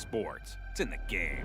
sports. It's in the game.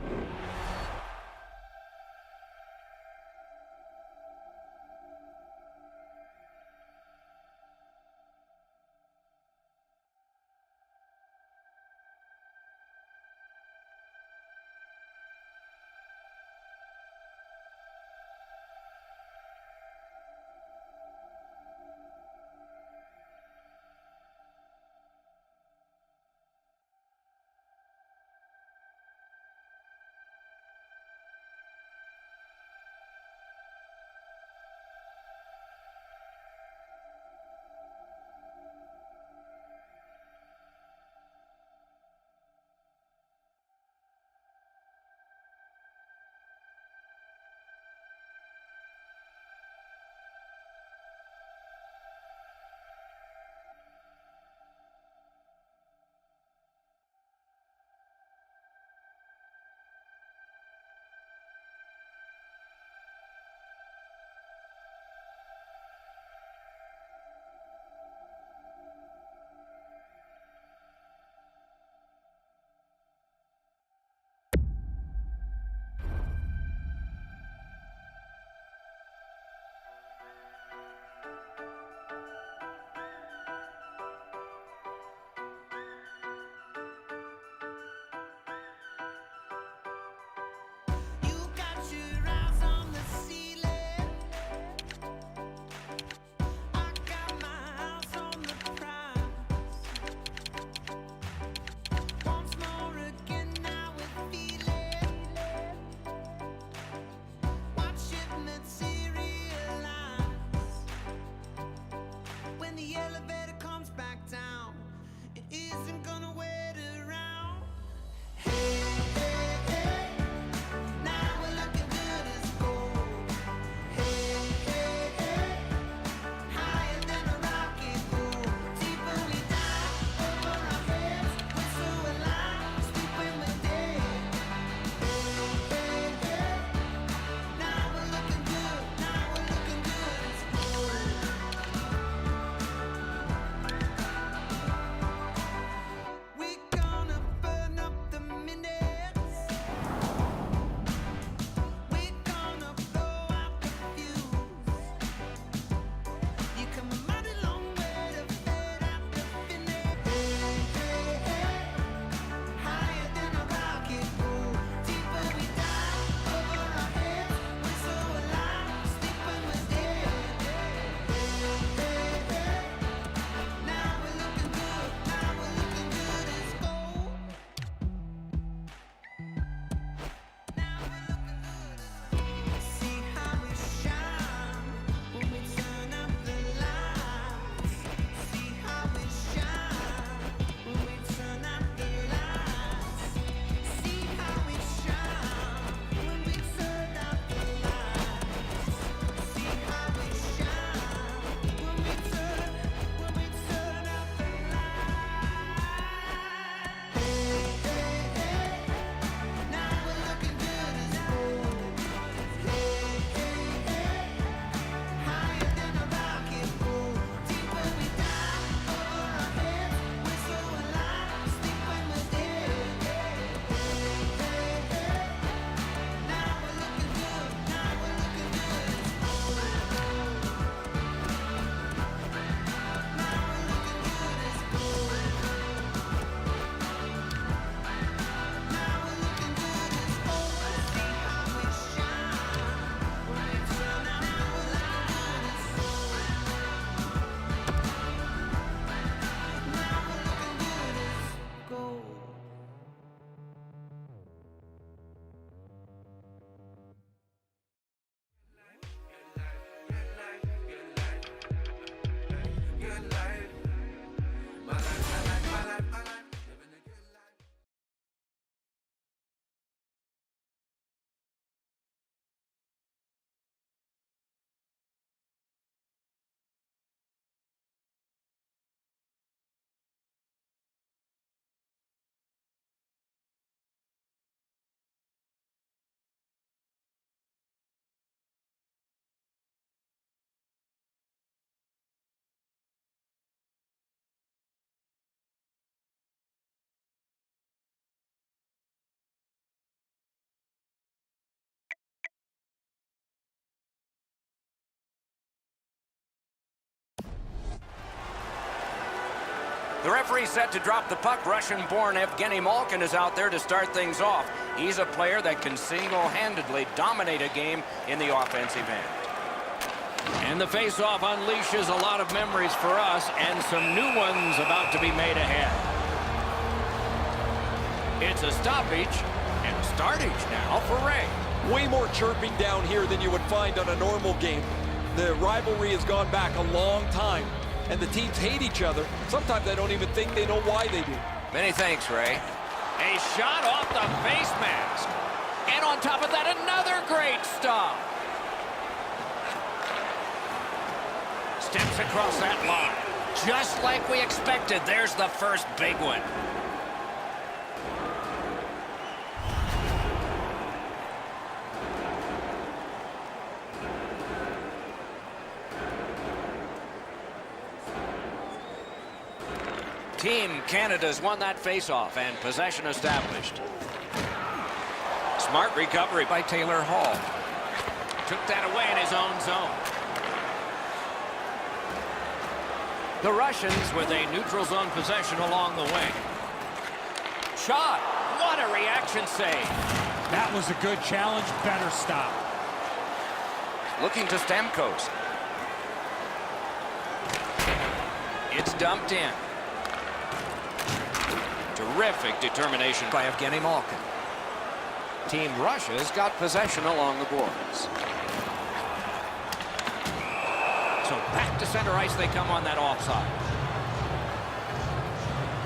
The referee set to drop the puck. Russian-born Evgeny Malkin is out there to start things off. He's a player that can single-handedly dominate a game in the offensive end. And the face-off unleashes a lot of memories for us and some new ones about to be made ahead. It's a stoppage and a startage now for Ray. Way more chirping down here than you would find on a normal game. The rivalry has gone back a long time, and the teams hate each other. Sometimes I don't even think they know why they do. Many thanks, Ray. A shot off the face mask. And on top of that, another great stop. Steps across that line. Just like we expected, there's the first big one. Team Canada's won that faceoff and possession established. Smart recovery by Taylor Hall. Took that away in his own zone. The Russians with a neutral zone possession along the way. Shot. What a reaction save. That was a good challenge. Better stop. Looking to Stamkos. It's dumped in. Terrific determination by Evgeny Malkin. Team Russia's got possession along the boards. So back to center ice they come on that offside.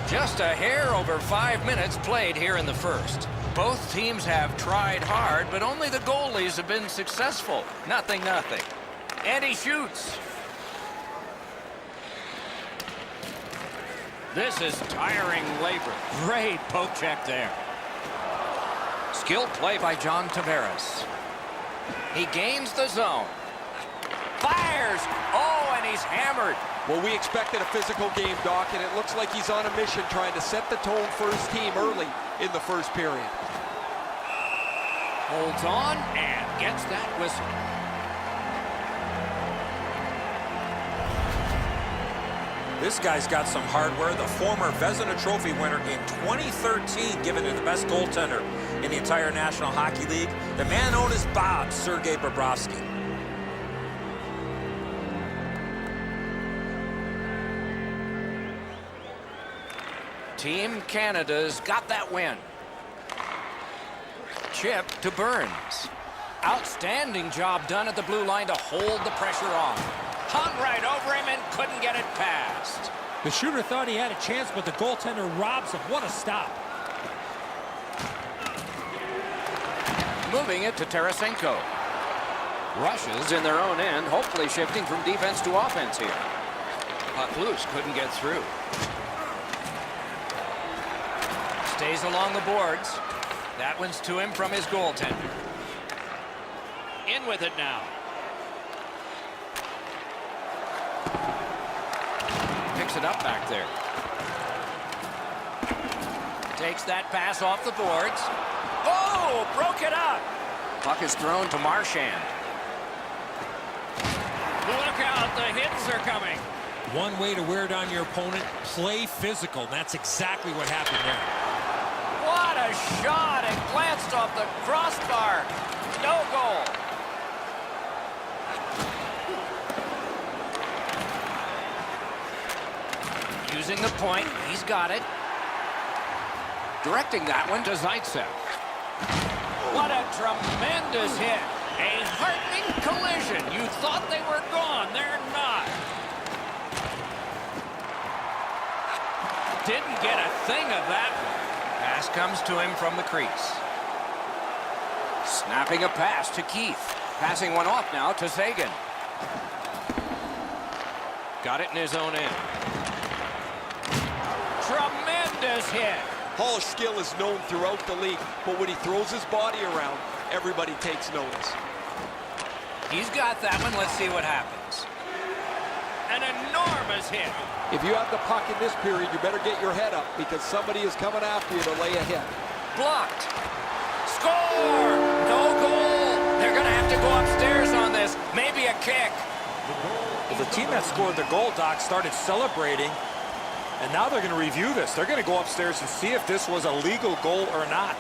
Just a hair over 5 minutes played here in the first. Both teams have tried hard, but only the goalies have been successful. Nothing. And he shoots. This is tiring labor. Great poke check there. Skilled play by John Tavares. He gains the zone. Fires! Oh, and he's hammered. Well, we expected a physical game, Doc, and it looks like he's on a mission trying to set the tone for his team early in the first period. Holds on and gets that whistle. This guy's got some hardware. The former Vezina Trophy winner in 2013, given to the best goaltender in the entire National Hockey League. The man known as Bob, Sergei Bobrovsky. Team Canada's got that win. Chip to Burns. Outstanding job done at the blue line to hold the pressure on. Hung right over him and couldn't get it past. The shooter thought he had a chance, but the goaltender robs him. What a stop. Moving it to Tarasenko. Russia's in their own end, hopefully shifting from defense to offense here. Puck loose, couldn't get through. Stays along the boards. That one's to him from his goaltender. In with it now. Picks it up back there. Takes that pass off the boards. Oh, broke it up. Puck is thrown to Marchand. Look out, the hits are coming. One way to wear down your opponent, play physical. And that's exactly what happened there. What a shot! It glanced off the crossbar. No goal. Using the point, he's got it. Directing that one to Zaitsev. What a tremendous hit. A heartening collision. You thought they were gone. They're not. Didn't get a thing of that one. Pass comes to him from the crease. Snapping a pass to Keith. Passing one off now to Sagan. Got it in his own end. Tremendous hit. Hall's skill is known throughout the league, but when he throws his body around, everybody takes notice. He's got that one. Let's see what happens. An enormous hit. If you have the puck in this period, you better get your head up because somebody is coming after you to lay a hit. Blocked. Score! No goal. They're going to have to go upstairs on this. Maybe a kick. Well, the team that scored the goal, Doc, started celebrating. And now they're going to review this. They're going to go upstairs and see if this was a legal goal or not.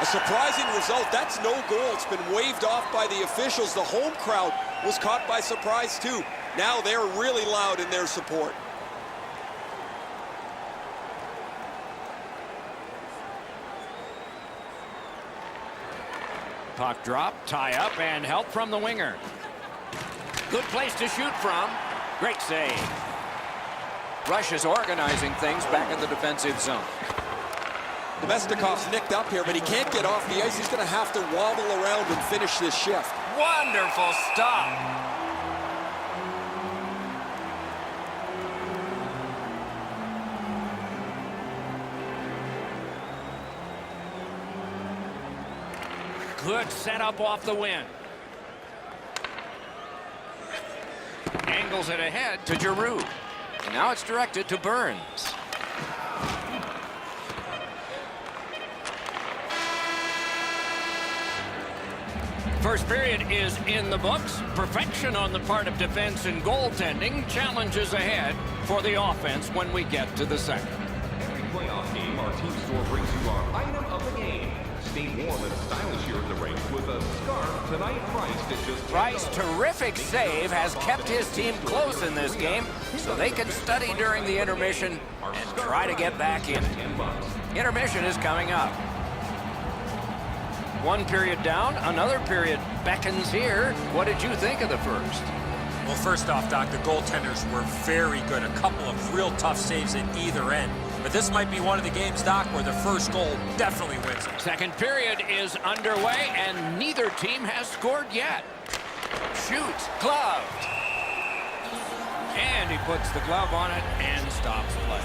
A surprising result. That's no goal. It's been waved off by the officials. The home crowd was caught by surprise too. Now they're really loud in their support. Puck drop, tie up, and help from the winger. Good place to shoot from. Great save. Rush is organizing things back in the defensive zone. Domestikov's nicked up here, but he can't get off the ice. He's going to have to wobble around and finish this shift. Wonderful stop. Good setup off the win. Angles it ahead to Giroux. And now it's directed to Burns. First period is in the books. Perfection on the part of defense and goaltending. Challenges ahead for the offense when we get to the second. Every playoff game, our team store brings you our item of the game. Stay warm and stylish here at the rink with a scarf tonight priced at just Price, terrific save, has kept his team close in this game, so they can study during the intermission and try to get back in it. Intermission is coming up. One period down, another period beckons here. What did you think of the first? Well, first off, Doc, the goaltenders were very good. A couple of real tough saves at either end. But this might be one of the games, Doc, where the first goal definitely wins it. Second period is underway, and neither team has scored yet. Shoots, gloved. And he puts the glove on it and stops play.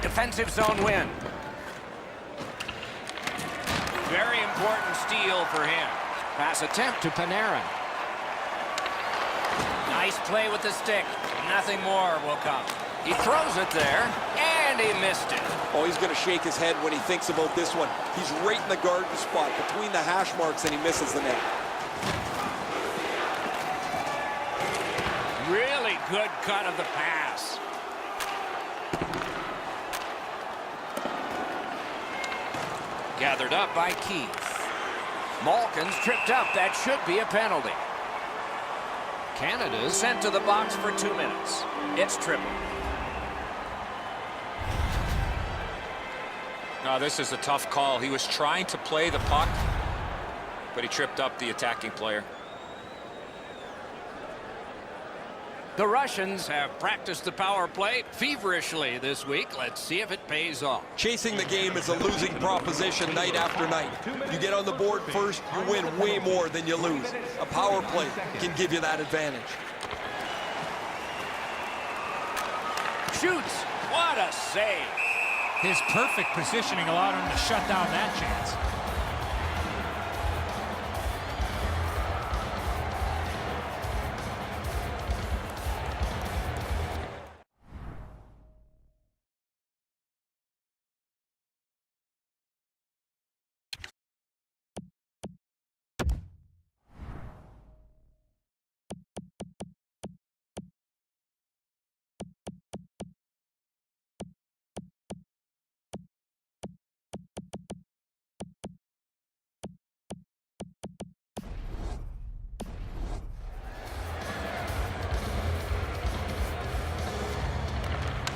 Defensive zone win. Very important steal for him. Pass attempt to Panarin. Nice play with the stick. Nothing more will come. He throws it there, and he missed it. Oh, he's going to shake his head when he thinks about this one. He's right in the garden spot between the hash marks, and he misses the net. Really good cut of the pass. Gathered up by Keith. Malkin's tripped up. That should be a penalty. Canada's sent to the box for 2 minutes. It's triple. No, this is a tough call. He was trying to play the puck, but he tripped up the attacking player. The Russians have practiced the power play feverishly this week. Let's see if it pays off. Chasing the game is a losing proposition night after night. You get on the board first, you win way more than you lose. A power play can give you that advantage. Shoots. What a save. His perfect positioning allowed him to shut down that chance.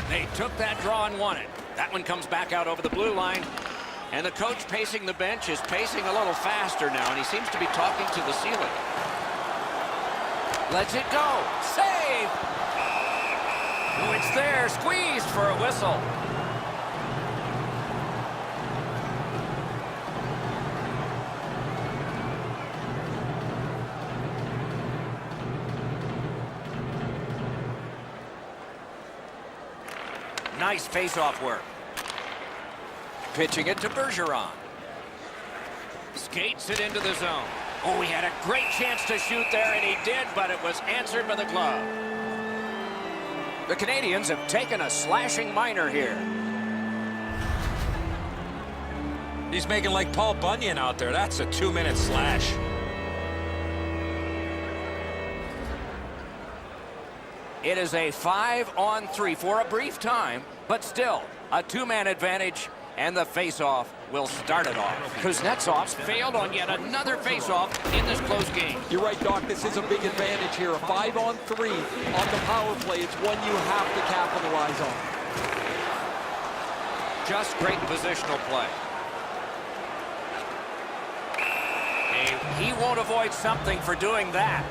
They took that draw and won it. That one comes back out over the blue line. And the coach pacing the bench is pacing a little faster now, and he seems to be talking to the ceiling. Lets it go. Save! Oh, it's there. Squeezed for a whistle. Nice face-off work. Pitching it to Bergeron. Skates it into the zone. Oh, he had a great chance to shoot there, and he did, but it was answered by the glove. The Canadians have taken a slashing minor here. He's making like Paul Bunyan out there. That's a 2-minute slash. It is a 5-on-3 for a brief time, but still a 2-man advantage, and the face-off will start it off. Kuznetsov's failed on yet another face-off in this close game. You're right, Doc. This is a big advantage here. A 5-on-3 on the power play. It's one you have to capitalize on. Just great positional play. He won't avoid something for doing that.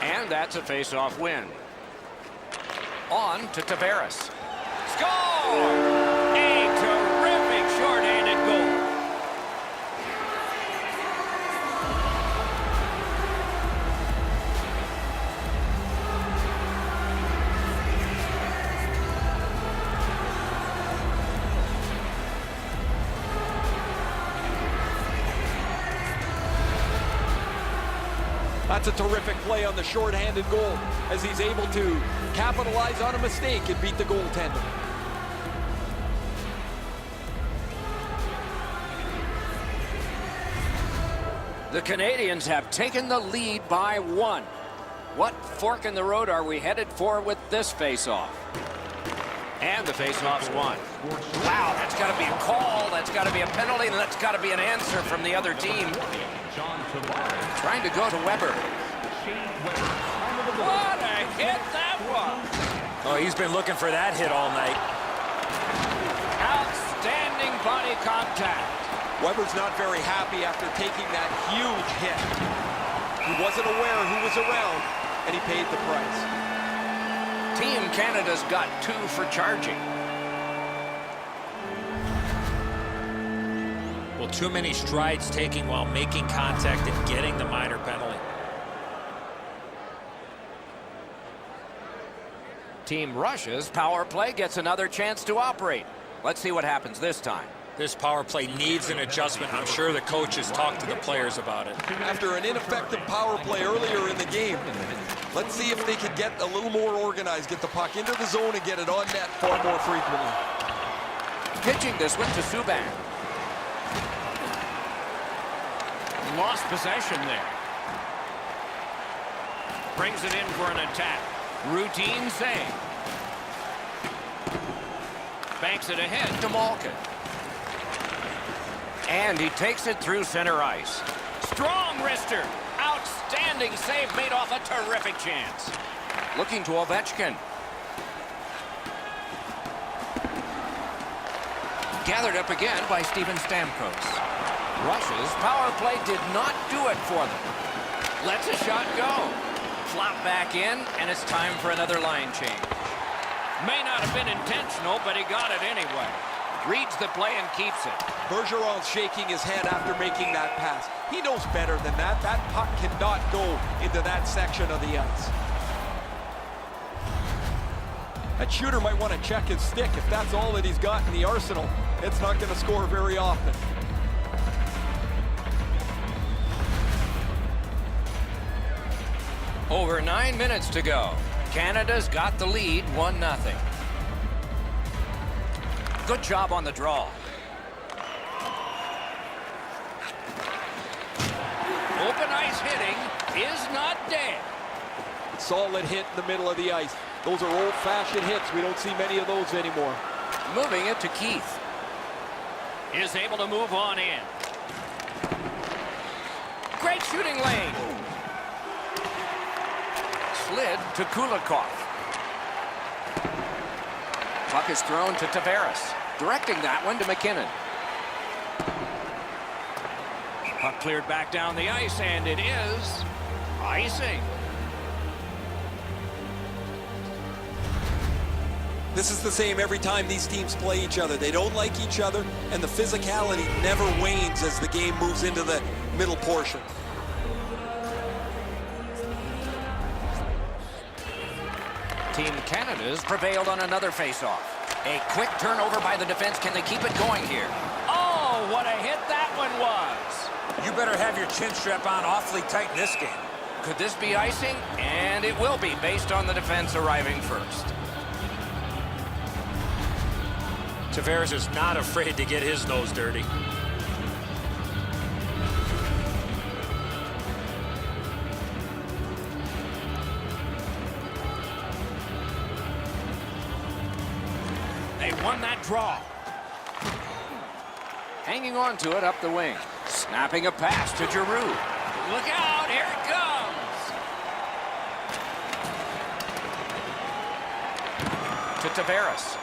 And that's a face-off win. On to Tavares. Score! A terrific short-handed goal. That's a terrific play on the short-handed goal as he's able to capitalize on a mistake and beat the goaltender. The Canadians have taken the lead by 1. What fork in the road are we headed for with this face-off? And the face-off's won. Wow, that's got to be a call, that's got to be a penalty, and that's got to be an answer from the other team. Trying to go to Weber. What a hit that was! Oh, he's been looking for that hit all night. Outstanding body contact. Weber's not very happy after taking that huge hit. He wasn't aware who was around, and he paid the price. Team Canada's got 2 for charging. Well, too many strides taking while making contact and getting the minor penalty. Team Russia's power play gets another chance to operate. Let's see what happens this time. This power play needs an adjustment. I'm sure the coaches talked to the players about it. After an ineffective power play earlier in the game, let's see if they can get a little more organized, get the puck into the zone and get it on net far more frequently. Pitching this one to Subban. Lost possession there. Brings it in for an attack. Routine save. Banks it ahead to Malkin. And he takes it through center ice. Strong wrister. Outstanding save made off a terrific chance. Looking to Ovechkin. Gathered up again by Steven Stamkos. Russia's power play did not do it for them. Lets a shot go. Flop back in, and it's time for another line change. May not have been intentional, but he got it anyway. Reads the play and keeps it. Bergeron's shaking his head after making that pass. He knows better than that. That puck cannot go into that section of the ice. That shooter might want to check his stick. If that's all that he's got in the arsenal, it's not going to score very often. Over 9 minutes to go. Canada's got the lead, 1-0. Good job on the draw. Open ice hitting is not dead. Solid hit in the middle of the ice. Those are old-fashioned hits. We don't see many of those anymore. Moving it to Keith. Is able to move on in. Great shooting lane. Slid to Kulikov. Puck is thrown to Tavares. Directing that one to McKinnon. Puck cleared back down the ice, and it is icing. This is the same every time these teams play each other. They don't like each other, and the physicality never wanes as the game moves into the middle portion. Team Canada's prevailed on another faceoff. A quick turnover by the defense. Can they keep it going here? Oh, what a hit that one was. You better have your chin strap on awfully tight in this game. Could this be icing? And it will be, based on the defense arriving first. Tavares is not afraid to get his nose dirty. They won that draw. Hanging on to it up the wing. Snapping a pass to Giroux. Look out, here it comes. To Tavares.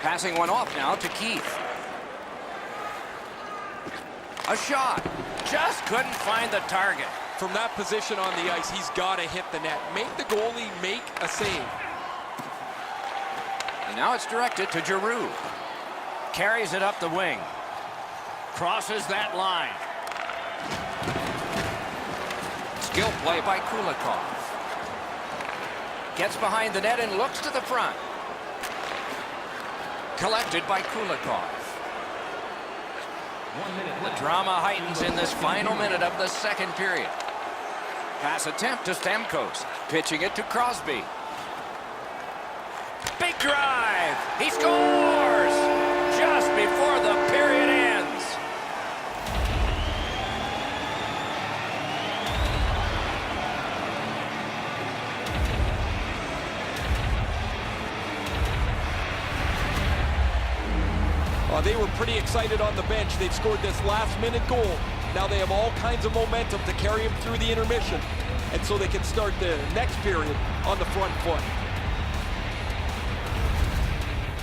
Passing one off now to Keith. A shot. Just couldn't find the target. From that position on the ice, he's got to hit the net. Make the goalie make a save. And now it's directed to Giroux. Carries it up the wing. Crosses that line. Skill play by Kulikov. Gets behind the net and looks to the front. Collected by Kulikov. The drama heightens in this final minute of the second period. Pass attempt to Stamkos. Pitching it to Crosby. Big drive. He scores just before the period ends. They were pretty excited on the bench. They've scored this last-minute goal. Now they have all kinds of momentum to carry them through the intermission, and so they can start the next period on the front foot.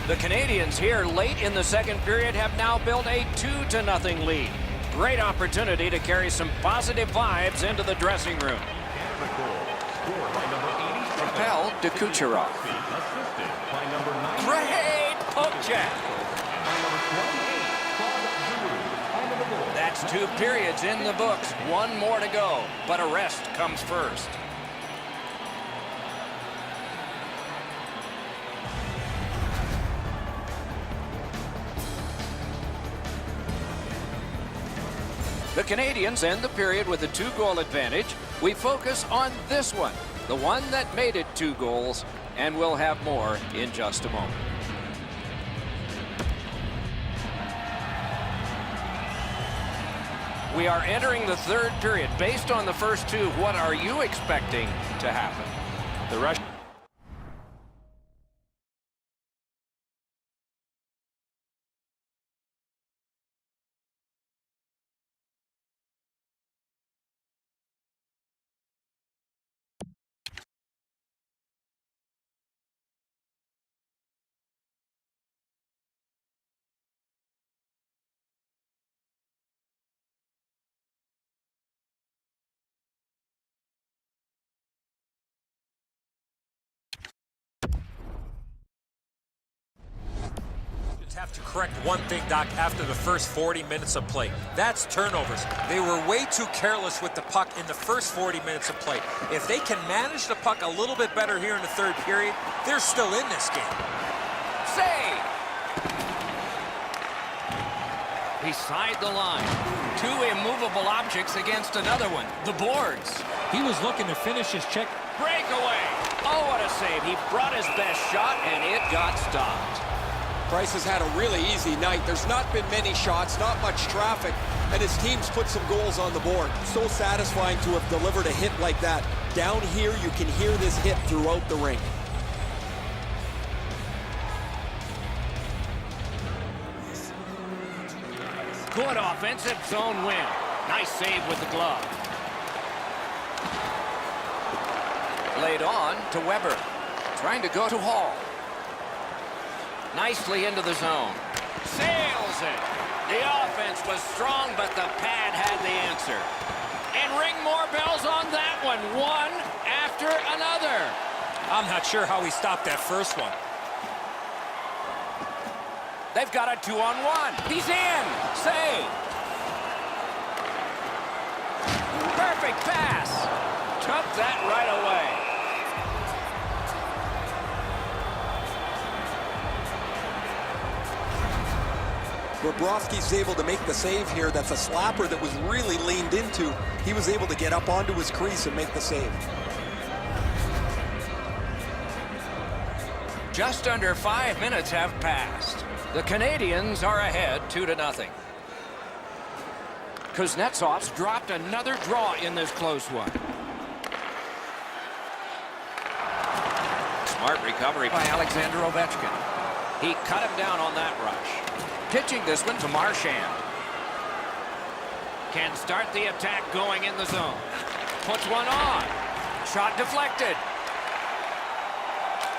The Canadians here late in the second period have now built a 2-0 lead. Great opportunity to carry some positive vibes into the dressing room. Canada goal scored by number 87. Propelled to Kucherov. Assisted by number 98. Great poke check. By number 28, Claude Giroux onto the goal. That's 2 periods in the books. 1 more to go, but a rest comes first. The Canadians end the period with a 2-goal advantage. We focus on this one, the one that made it 2 goals, and we'll have more in just a moment. We are entering the third period. Based on the first 2, what are you expecting to happen? The Rush. Have to correct one thing, Doc, after the first 40 minutes of play. That's turnovers. They were way too careless with the puck in the first 40 minutes of play. If they can manage the puck a little bit better here in the third period, they're still in this game. Save! Beside the line. 2 immovable objects against another one. The boards. He was looking to finish his check. Breakaway. Oh, what a save. He brought his best shot, and it got stopped. Price has had a really easy night. There's not been many shots, not much traffic, and his team's put some goals on the board. So satisfying to have delivered a hit like that. Down here, you can hear this hit throughout the rink. Good offensive zone win. Nice save with the glove. Laid on to Weber. Trying to go to Hall. Nicely into the zone. Sails it. The offense was strong, but the pad had the answer. And ring more bells on that one. One after another. I'm not sure how he stopped that first one. They've got a 2-on-1. He's in. Save. Perfect pass. Took that right away. Bobrovsky's able to make the save here. That's a slapper that was really leaned into. He was able to get up onto his crease and make the save. Just under 5 minutes have passed. The Canadians are ahead 2-0. Kuznetsov's dropped another draw in this close one. Smart recovery by Alexander Ovechkin. He cut him down on that rush. Pitching this one to Marchand. Can start the attack going in the zone. Puts one on. Shot deflected.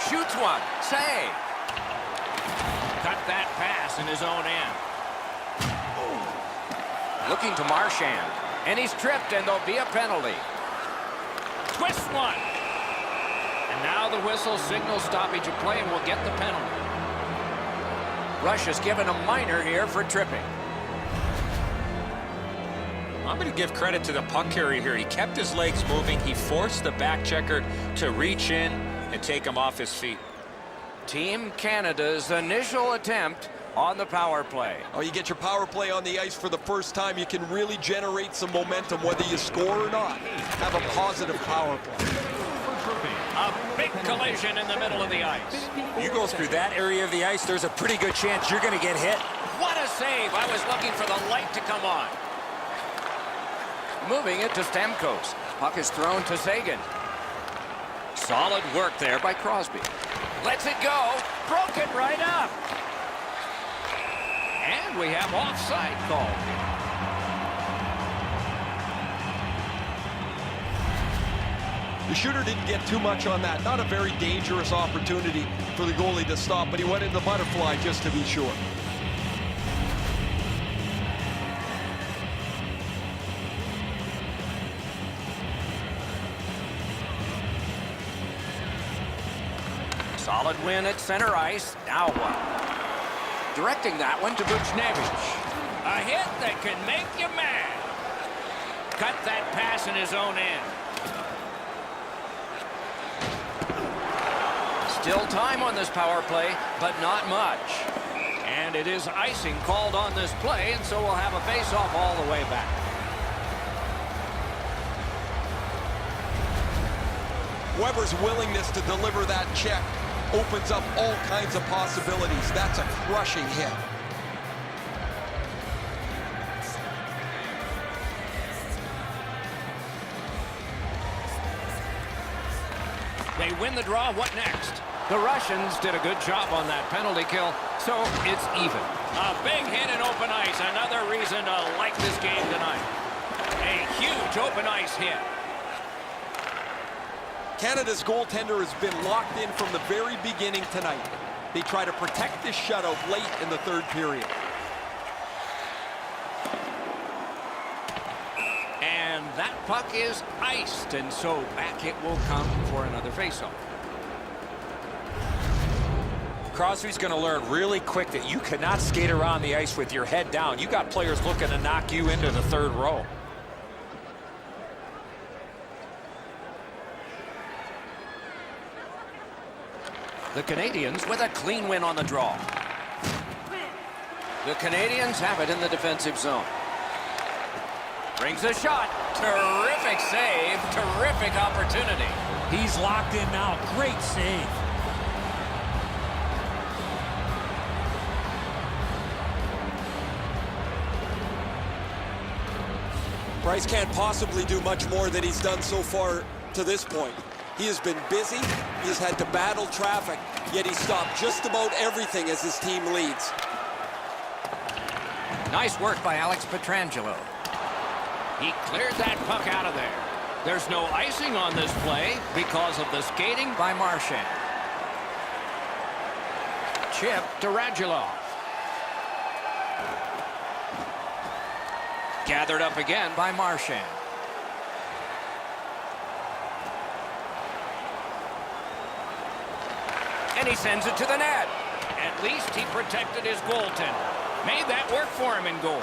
Shoots one. Save. Cut that pass in his own end. Looking to Marchand. And he's tripped, and there'll be a penalty. Twist one. And now the whistle signals stoppage of play, and will get the penalty. Rush is given a minor here for tripping. I'm going to give credit to the puck carrier here. He kept his legs moving. He forced the back checker to reach in and take him off his feet. Team Canada's initial attempt on the power play. Oh, you get your power play on the ice for the first time. You can really generate some momentum, whether you score or not. Have a positive power play. A big collision in the middle of the ice. You go through that area of the ice, there's a pretty good chance you're going to get hit. What a save. I was looking for the light to come on. Moving it to Stamkos. Puck is thrown to Sagan. Solid work there by Crosby. Lets it go. Broke it right up. And we have offside call. The shooter didn't get too much on that. Not a very dangerous opportunity for the goalie to stop, but he went into the butterfly just to be sure. Solid win at center ice. Now what? Directing that one to Buchnevich. A hit that can make you mad. Cut that pass in his own end. Still time on this power play, but not much. And it is icing called on this play, and so we'll have a face-off all the way back. Weber's willingness to deliver that check opens up all kinds of possibilities. That's a crushing hit. They win the draw. What next? The Russians did a good job on that penalty kill, so it's even. A big hit in open ice. Another reason to like this game tonight. A huge open ice hit. Canada's goaltender has been locked in from the very beginning tonight. They try to protect this shutout late in the third period. And that puck is iced, and so back it will come for another faceoff. Crosby's going to learn really quick that you cannot skate around the ice with your head down. You got players looking to knock you into the third row. The Canadians with a clean win on the draw. The Canadians have it in the defensive zone. Brings a shot. Terrific save. Terrific opportunity. He's locked in now. Great save. Price can't possibly do much more than he's done so far to this point. He has been busy. He's had to battle traffic, yet he stopped just about everything as his team leads. Nice work by Alex Pietrangelo. He cleared that puck out of there. There's no icing on this play because of the skating by Marchand. Chip to Radulov. Gathered up again by Marchand. And he sends it to the net. At least he protected his goaltender. Made that work for him in goal.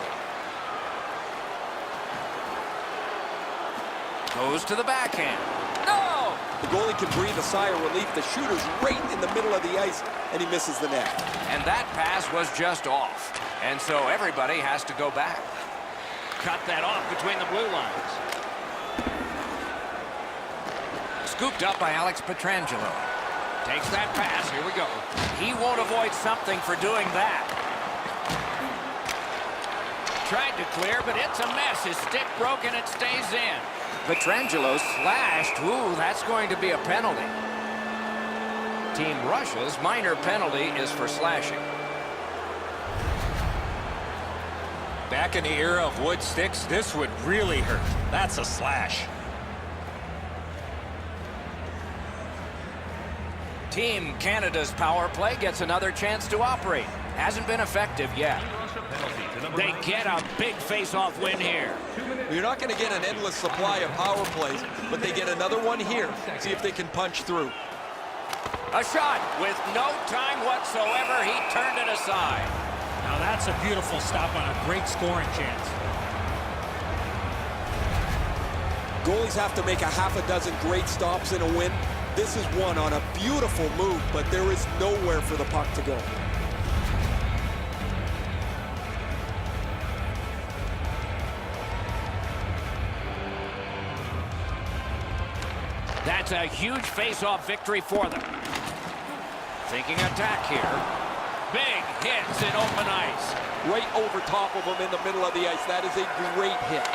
Goes to the backhand. No! The goalie can breathe a sigh of relief. The shooter's right in the middle of the ice, and he misses the net. And that pass was just off. And so everybody has to go back. Cut that off between the blue lines. Scooped up by Alex Pietrangelo. Takes that pass. Here we go. He won't avoid something for doing that. Tried to clear, but it's a mess. His stick broke and it stays in. Pietrangelo slashed. Ooh, that's going to be a penalty. Team Russia's minor penalty is for slashing. Back in the era of wood sticks, this would really hurt. That's a slash. Team Canada's power play gets another chance to operate. Hasn't been effective yet. They get a big face-off win here. You're not going to get an endless supply of power plays, but they get another one here. See if they can punch through. A shot with no time whatsoever. He turned it aside. Now that's a beautiful stop on a great scoring chance. Goalies have to make a half a dozen great stops in a win. This is one on a beautiful move, but there is nowhere for the puck to go. That's a huge face-off victory for them. Thinking attack here. Big hits in open ice. Right over top of him in the middle of the ice. That is a great hit.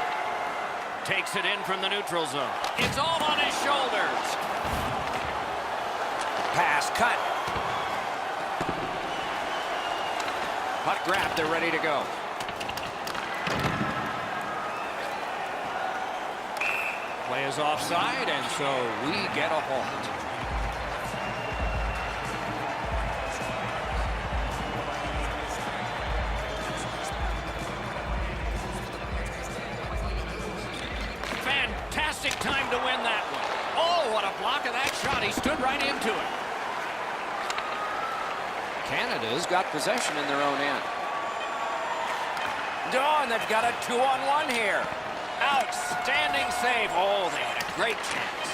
Takes it in from the neutral zone. It's all on his shoulders. Pass cut. Puck grabbed. They're ready to go. Play is offside, and so we get a halt. Fantastic time to win that one. Oh, what a block of that shot. He stood right into it. Canada's got possession in their own end. Oh, and they've got a 2-on-1 here. Outstanding save. Oh, they had a great chance.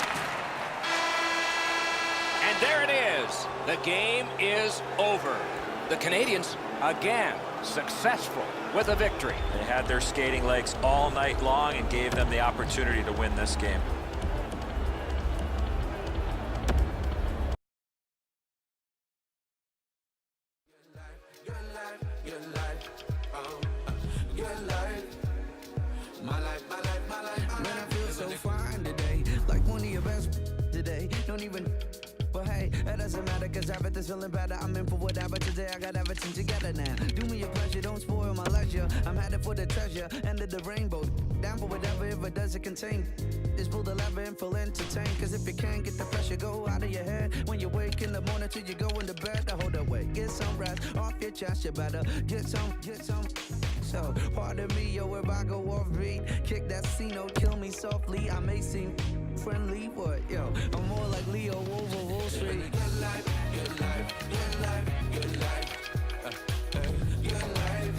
And there it is. The game is over. The Canadians, again, successful with a victory. They had their skating legs all night long and gave them the opportunity to win this game. Feeling better, I'm in for whatever. Today I got everything together now. Do me a pleasure, don't spoil my leisure. I'm headed for the treasure, end of the rainbow. Down for whatever, if it doesn't contain. Just pull the lever and feel entertained. Cause if you can't get the pressure, go out of your head. When you wake in the morning till you go into bed, hold away, get some rest off your chest. You better get some. So, pardon me, yo, if I go off beat, kick that C-note, kill me softly. I may seem friendly, but yo, I'm more like Leo over Wall Street. Good life, good life, good life, good life. Good life.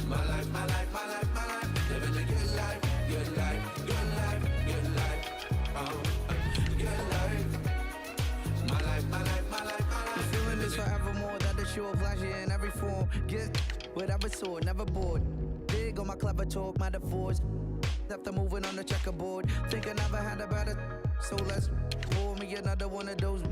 My life, my life, my life, my life. Living a good life, good life, good life, good life. Good life. My life, my life, my life, my life. The feeling is forevermore, that the show of pleasure in every form. Get whatever sword, never bored. Big on my clever talk, metaphors. After moving on the checkerboard, think I never had a better. So let's pour me another one of those.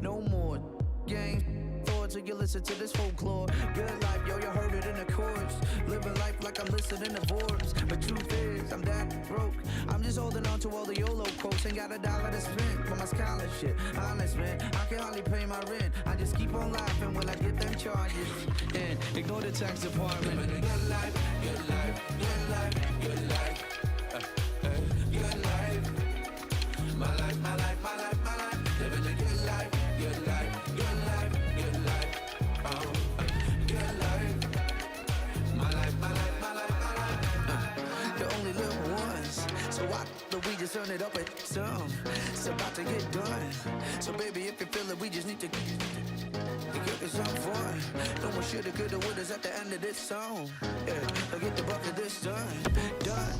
No more games. Thoughts till you listen to this folklore. Good life, yo, you heard it in the chorus. Living life like I'm listening to Forbes. But truth is, I'm that broke. I'm just holding on to all the YOLO quotes. Ain't got $1 to spend for my scholarship. Honest, man, I can hardly pay my rent. I just keep on laughing when I get them charges. And ignore the tax department. Living a good life, good life, good life, good life. Good life. My life, my life, my life, my life. Living a good life, good life, good life, good life. Good life. My life, my life, my life, my life. let's turn it up at some. It's about to get done. So baby, if you feel it, we just need to get some fun. No more shoulda, coulda, wouldas at the end of this song. Yeah, I'll get the bucket this done. Done,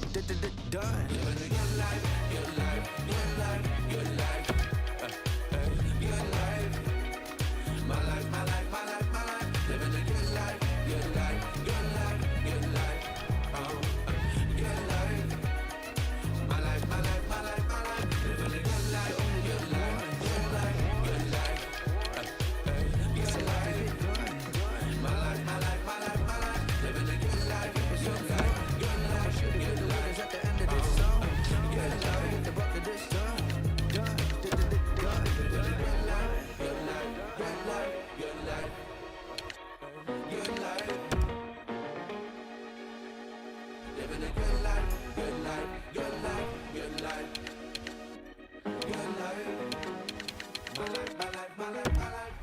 done. Living your life, your life, your life, your life. Your life. My life, my life, my life, my life. Living a good life, your life, your life, your life. Your life. My life, my life, my life, my life. Living a good life, your life, your life, your life. Your life. My life, my life, my life, my life. Living a good life, your life, your life, your life. At the end of this song, your life, get the bucket this done. Done, done. Living a good life, your life, your life, your life. Your life. Living a good life, your life, your life, your life. Your life. My life, my life, my life, my life.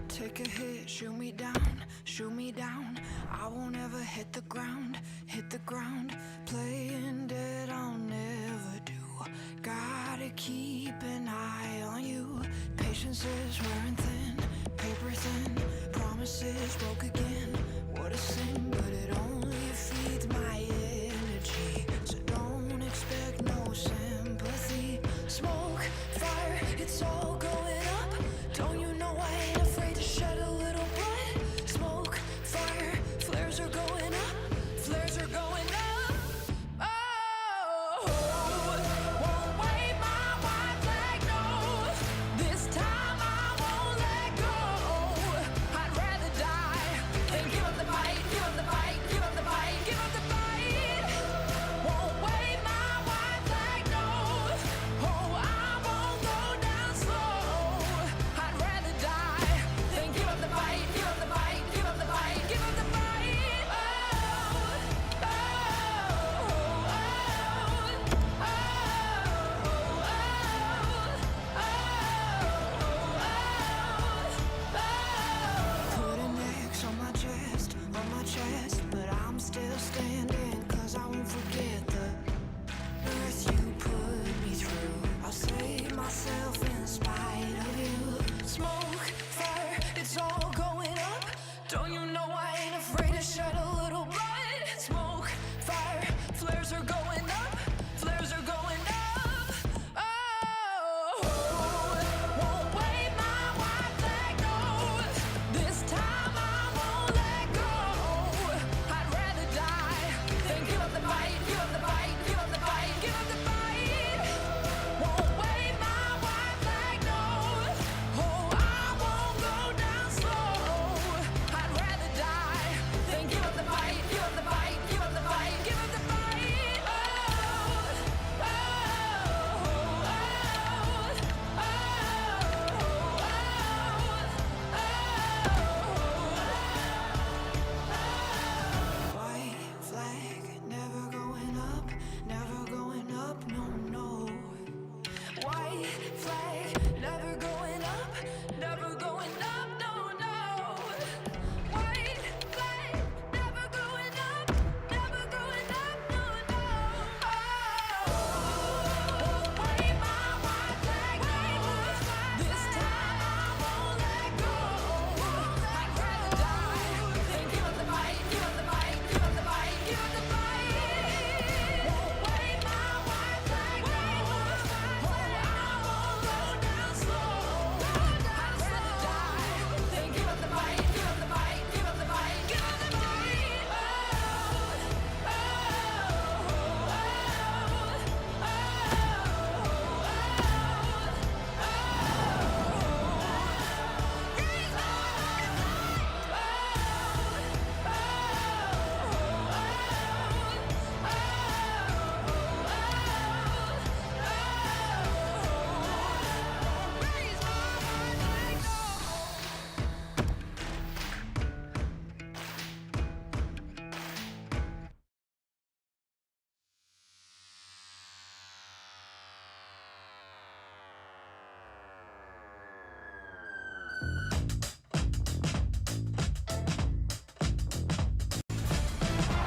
Take a hit, shoot me down. I won't ever hit the ground. Playing dead, I'll never do. Gotta keep an eye on you. Patience is wearing thin, paper thin. Promises broke again. What a sin, but it only feeds my energy. So don't expect no sympathy. Smoke, fire, it's all going up. Don't you know I ain't afraid to shed a little blood? Smoke, fire, flares are going up. Flares are going up. Oh, won't wave my white flag, no. This time I won't let go. I'd rather die than give up the fight, give up the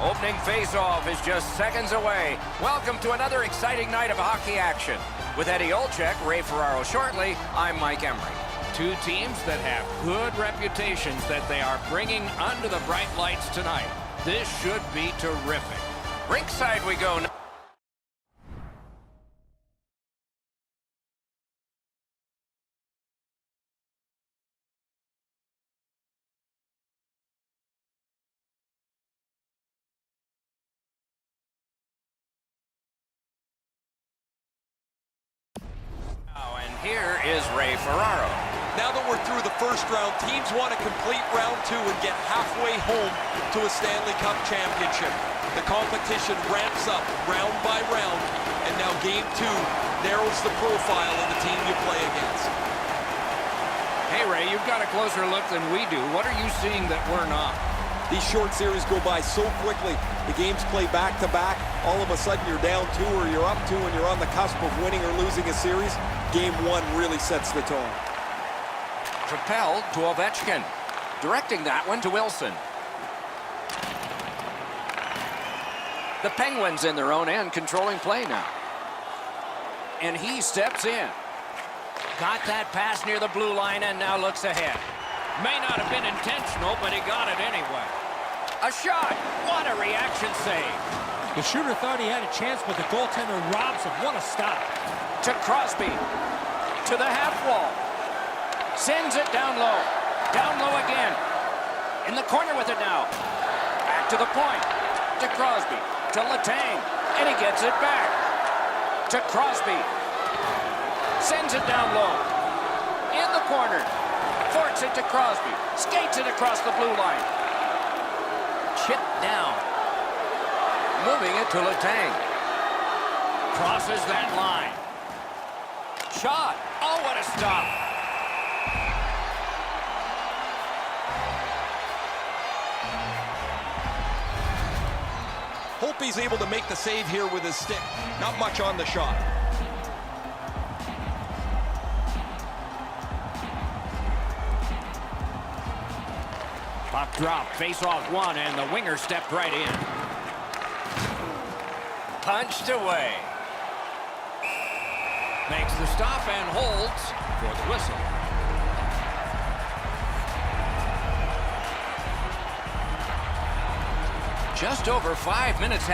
Opening face-off is just seconds away. Welcome to another exciting night of hockey action. With Eddie Olczyk, Ray Ferraro shortly, I'm Mike Emery. Two teams that have good reputations that they are bringing under the bright lights tonight. This should be terrific. Rinkside we go. And here is Ray Ferraro. Now that we're through the first round, teams want to complete round 2 and get halfway home to a Stanley Cup championship. The competition ramps up round by round, and now game 2 narrows the profile of the team you play against. Hey, Ray, you've got a closer look than we do. What are you seeing that we're not? These short series go by so quickly. The games play back-to-back. All of a sudden, you're down 2 or you're up 2 and you're on the cusp of winning or losing a series. Game 1 really sets the tone. Propelled to Ovechkin. Directing that one to Wilson. The Penguins in their own end controlling play now. And he steps in. Got that pass near the blue line and now looks ahead. May not have been intentional, but he got it anyway. A shot. What a reaction save. The shooter thought he had a chance, but the goaltender robs him. What a stop. To Crosby. To the half wall. Sends it down low. Down low again. In the corner with it now. Back to the point. To Crosby. To Letang. And he gets it back. To Crosby. Sends it down low. In the corner. Forks it to Crosby. Skates it across the blue line. Chipped down. Moving it to Letang. Crosses that line. Shot. Oh, what a stop. Hope he's able to make the save here with his stick. Not much on the shot. Puck drop, face-off one, and the winger stepped right in. Punched away. Makes the stop and holds for the whistle. Just over 5 minutes.